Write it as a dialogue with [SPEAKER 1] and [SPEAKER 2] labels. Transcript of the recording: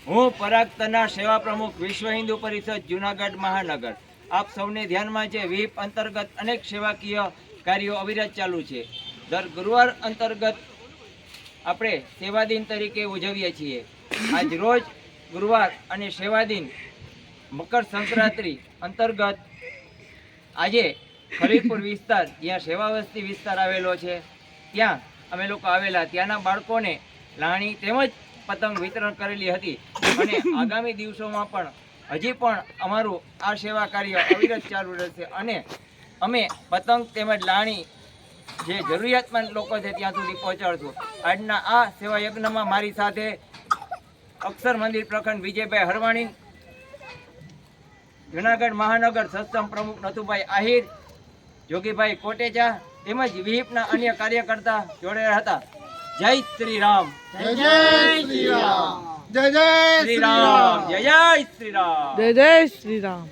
[SPEAKER 1] હું પરાગ તનાર સેવા પ્રમુખ વિશ્વ હિન્દુ પરિષદ જૂનાગઢ મહાનગર આપ સૌને ધ્યાનમાં છે વિપ અંતર્ગત અનેક સેવાકીય કાર્યો અવિરત ચાલુ છે। દર ગુરુવાર અંતર્ગત આપણે સેવા દિન તરીકે ઉજવીએ છીએ। આજ રોજ ગુરુવાર અને સેવા દિન મકર સંક્રાંતિ અંતર્ગત આજે ખલીલપુર વિસ્તાર જ્યાં સેવા વસ્તી વિસ્તાર આવેલો છે ત્યાં અમે લોકો આવેલા, ત્યાંના બાળકોને લાણી તેમજ પતંગ વિતરણ કરેલી હતી અને આગામી દિવસોમાં પણ હજી પણ અમારું આ સેવા કાર્ય અવિરત ચાલુ રહેશે અને અમે પતંગ તેમજ લાણી જે જરૂરિયાતમંદ લોકો છે ત્યાં સુધી પહોંચાડશું। આજના આ સેવા યજ્ઞમાં મારી સાથે અક્ષર મંદિર પ્રખંડ વિજયભાઈ હરવાણી, જૂનાગઢ મહાનગર સત્સંગ પ્રમુખ નથુભાઈ આહિર, જોગીભાઈ કોટેચા તેમજ વિહિપના અન્ય કાર્યકર્તા જોડાયા હતા। જય શ્રી રામ,
[SPEAKER 2] જય જય શ્રી રામ, જય જય
[SPEAKER 1] શ્રી રામ, જય જય શ્રી રામ,
[SPEAKER 3] જય જય શ્રી રામ।